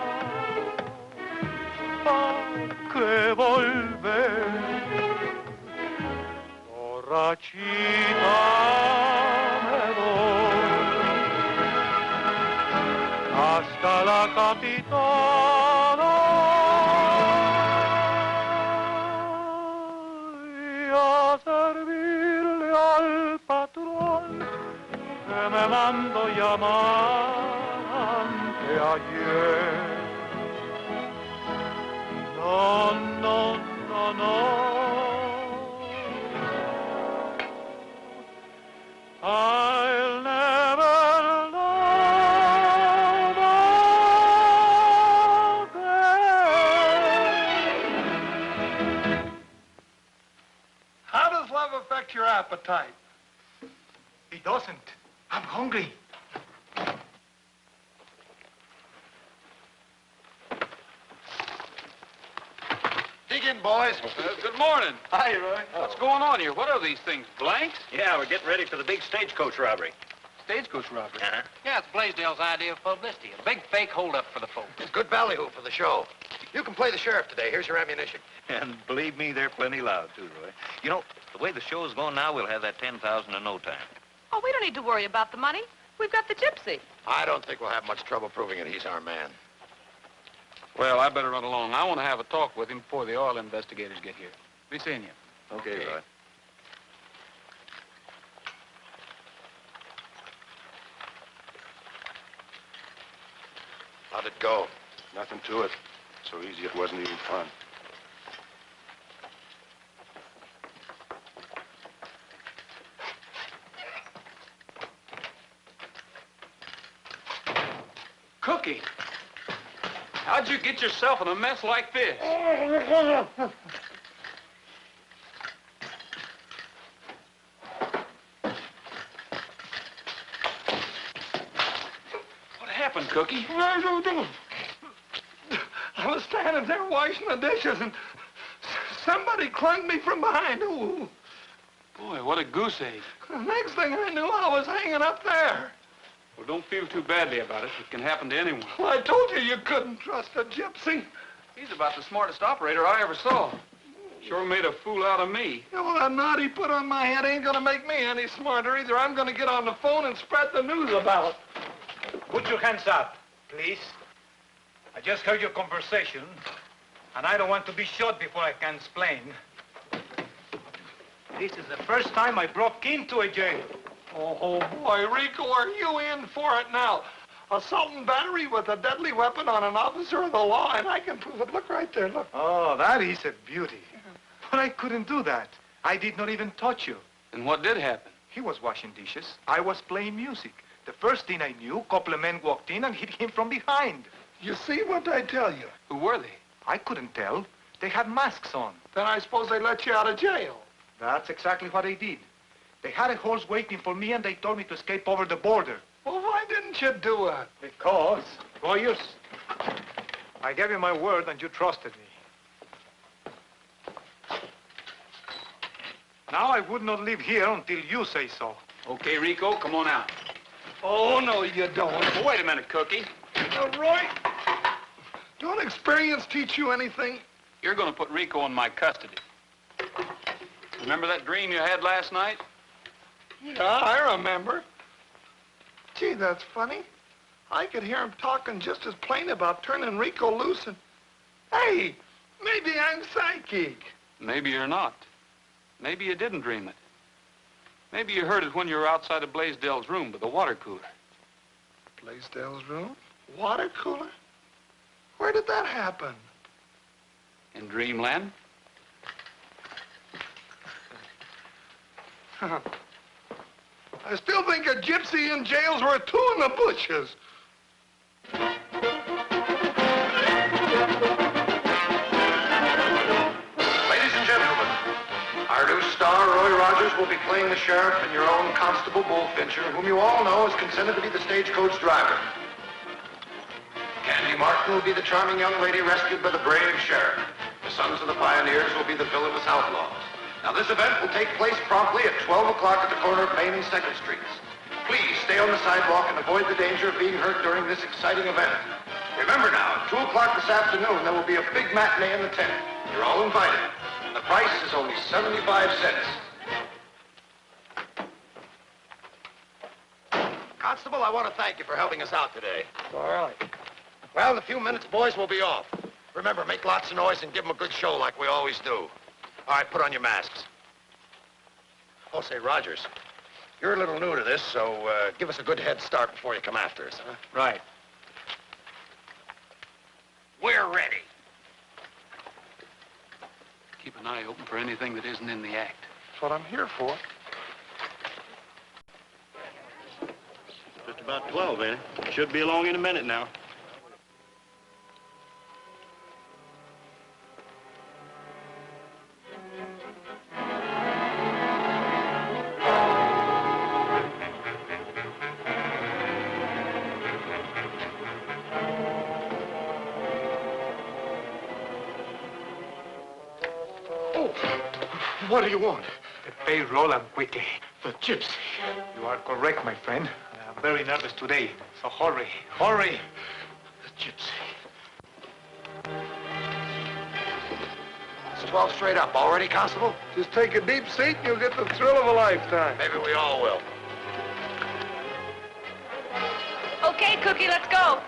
¿para qué volver? Borrachita me voy hasta la capitana. A servirle al patrón que me mandó llamar anteayer. No, no, no, no. I'll never love again. How does love affect your appetite? It doesn't. I'm hungry. Dig in, boys. Good morning. Hi, Roy. What's going on here? What are these things, blanks? Yeah, we're getting ready for the big stagecoach robbery. Stagecoach robbery. Uh-huh. Yeah, it's Blaisdell's idea of publicity. A big fake holdup for the folks. It's good ballyhoo for the show. You can play the sheriff today. Here's your ammunition. And believe me, they're plenty loud, too, Roy. You know, the way the show's going now, we'll have that 10,000 in no time. Oh, we don't need to worry about the money. We've got the Gypsy. I don't think we'll have much trouble proving it. He's our man. Well, I better run along. I want to have a talk with him before the oil investigators get here. Be seeing you. Okay, Roy. How'd it go? Nothing to it. So easy it wasn't even fun. Cookie, how'd you get yourself in a mess like this? What happened, Cookie? I was standing there washing the dishes and somebody clung me from behind. Ooh. Boy, what a goose egg. The next thing I knew, I was hanging up there. Well, don't feel too badly about it. It can happen to anyone. Well, I told you couldn't trust a gypsy. He's about the smartest operator I ever saw. Sure made a fool out of me. Yeah, well, that knot he put on my head ain't gonna make me any smarter either. I'm gonna get on the phone and spread the news about it. Put your hands up, please. I just heard your conversation, and I don't want to be shot before I can explain. This is the first time I broke into a jail. Oh, boy, Rico, are you in for it now? Assault and battery with a deadly weapon on an officer of the law, and I can prove it. Look right there, look. Oh, that is a beauty. But I couldn't do that. I did not even touch you. And what did happen? He was washing dishes. I was playing music. The first thing I knew, a couple of men walked in and hit him from behind. You see what I tell you? Who were they? I couldn't tell. They had masks on. Then I suppose they let you out of jail. That's exactly what they did. They had a horse waiting for me and they told me to escape over the border. Well, why didn't you do it? Because, Goyers, I gave you my word and you trusted me. Now I would not live here until you say so. Okay, Rico, come on out. Oh, no, you don't. Well, wait a minute, Cookie. Roy, don't experience teach you anything? You're going to put Rico in my custody. Remember that dream you had last night? Yeah, I remember. Gee, that's funny. I could hear him talking just as plain about turning Rico loose and... Hey, maybe I'm psychic. Maybe you're not. Maybe you didn't dream it. Maybe you heard it when you were outside of Blaisdell's room with the water cooler. Blaisdell's room? Water cooler? Where did that happen? In Dreamland? I still think a gypsy in jail's worth two in the bushes. Ladies and gentlemen, our new star, Roy Rogers, will be playing the sheriff in your own Constable Bullfincher, whom you all know is considered to be the stagecoach driver. Candy Martin will be the charming young lady rescued by the brave sheriff. The Sons of the Pioneers will be the villainous outlaws. Now, this event will take place promptly at 12 o'clock at the corner of Main and 2nd Streets. Please stay on the sidewalk and avoid the danger of being hurt during this exciting event. Remember now, at 2 o'clock this afternoon, there will be a big matinee in the tent. You're all invited. The price is only 75 cents. Constable, I want to thank you for helping us out today. All right. Well, in a few minutes, boys, we'll be off. Remember, make lots of noise and give them a good show like we always do. All right, put on your masks. Oh, say, Rogers, you're a little new to this, so give us a good head start before you come after us, huh? Right. We're ready. Keep an eye open for anything that isn't in the act. That's what I'm here for. Just about 12, ain't it? Should be along in a minute now. What do you want? The payroll and quickly. The gypsy. You are correct, my friend. I'm very nervous today, so hurry, hurry. The gypsy. It's 12 straight up. All ready, Constable? Just take a deep seat and you'll get the thrill of a lifetime. Maybe we all will. Okay, Cookie, let's go.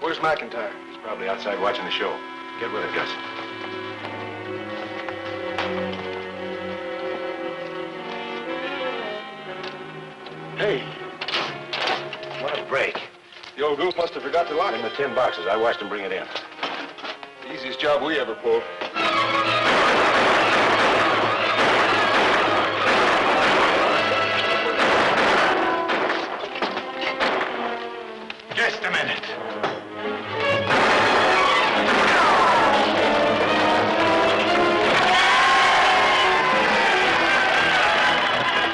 Where's McIntyre? He's probably outside watching the show. Get with it, Gus. Hey. What a break. The old goof must have forgot to lock In the tin boxes. I watched him bring it in. The easiest job we ever pulled. Just a minute.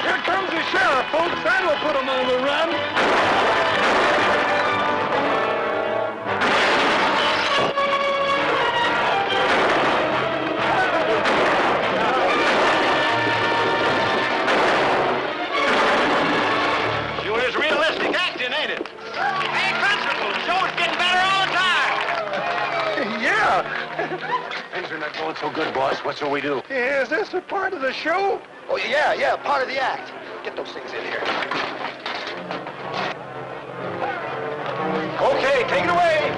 Here comes the sheriff, folks. That'll put him on the run. Sure is realistic acting, ain't it? Hey, Constable, the show's getting better all the time. Yeah. Things are not going so good, boss. What shall we do? Is this a part of the show? Oh, yeah, part of the act. Get those things in here. Okay, take it away.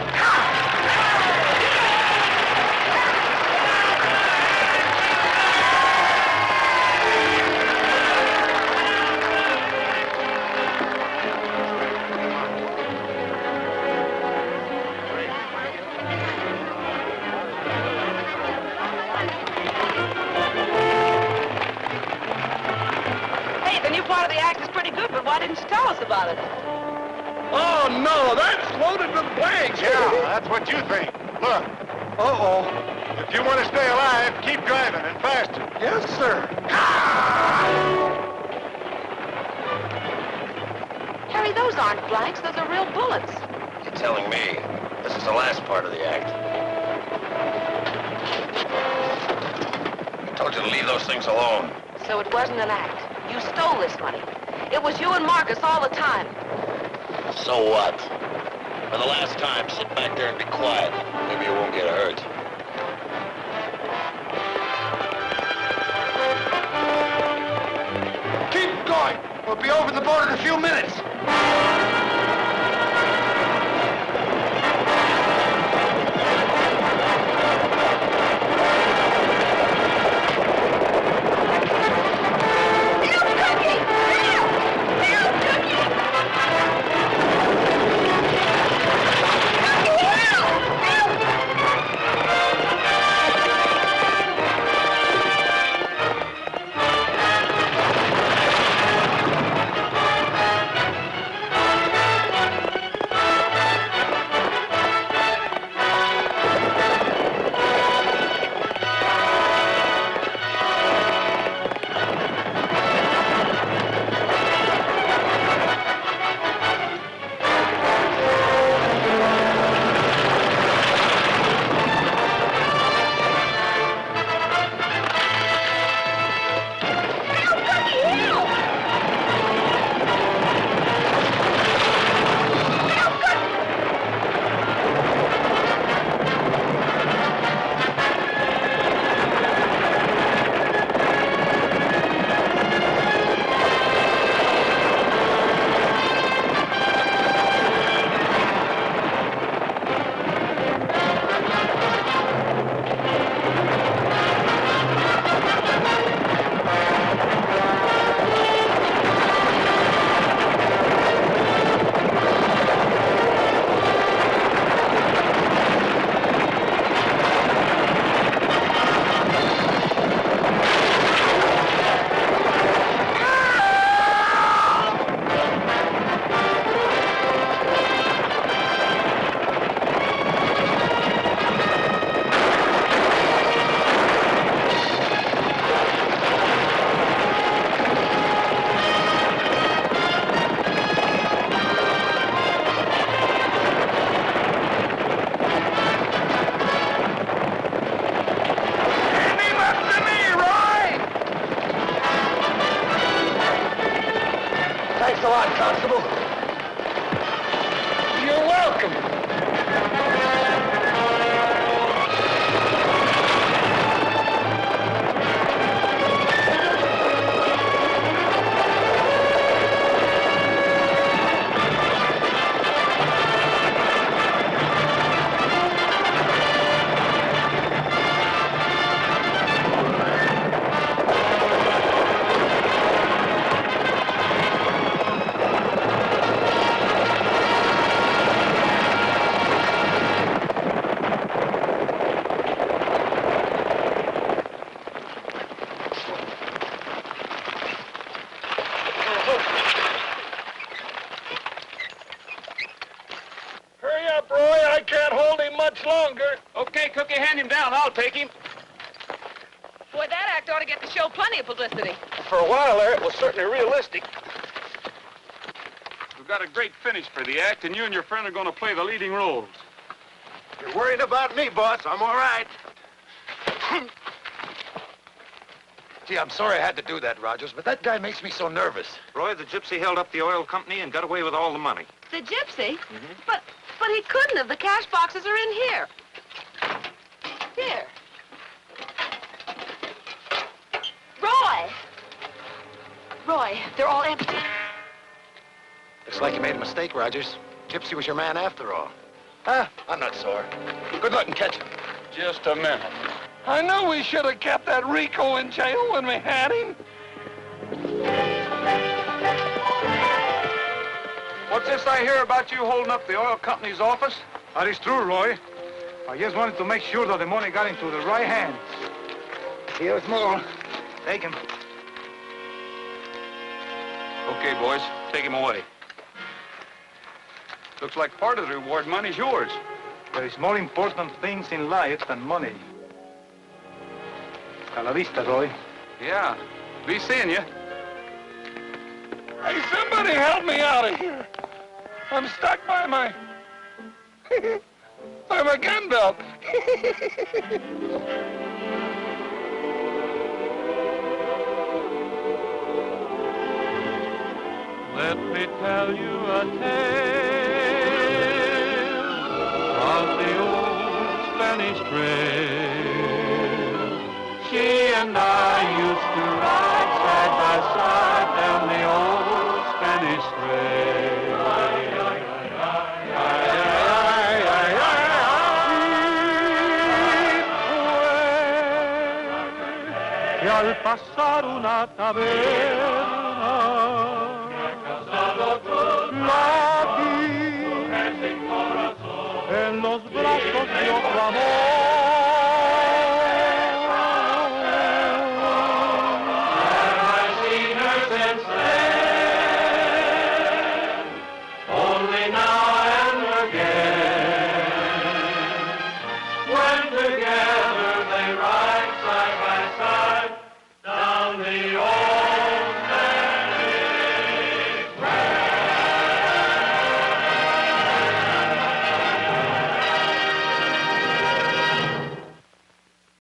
Why didn't you tell us about it? Oh, no, that's loaded with blanks. Yeah, that's what you think. Look. Uh-oh. If you want to stay alive, keep driving and faster. Yes, sir. Harry, those aren't blanks. Those are real bullets. You're telling me. This is the last part of the act. I told you to leave those things alone. So it wasn't an act. You stole this money. It was you and Marcus all the time. So what? For the last time, sit back there and be quiet. Maybe you won't get hurt. Keep going. We'll be over the border in a few minutes. Thanks a lot, Constable. You're welcome. Okay, Cookie, hand him down. I'll take him. Boy, that act ought to get the show plenty of publicity. For a while there, it was certainly realistic. We've got a great finish for the act, and you and your friend are going to play the leading roles. You're worried about me, boss. I'm all right. Gee, I'm sorry I had to do that, Rogers, but that guy makes me so nervous. Roy, the Gypsy held up the oil company and got away with all the money. The Gypsy? Mm-hmm. But he couldn't have. The cash boxes are in here. Here. Roy, they're all empty. Looks like you made a mistake, Rogers. Gypsy was your man after all. I'm not sore. Good luck in catching him. Just a minute. I knew we should have kept that Rico in jail when we had him. What's this I hear about you holding up the oil company's office? That is true, Roy. I just wanted to make sure that the money got into the right hands. Here's more. Take him. Okay, boys, take him away. Looks like part of the reward money's yours. There is more important things in life than money. Hasta la vista, Roy. Yeah, be seeing you. Hey, somebody help me out of here. I'm stuck by my... by my gun belt. Let me tell you a tale of the old Spanish trail. She and I used to ride side by side down the old Spanish trail. Y al pasar una taberna, la vi en los brazos de otro amor.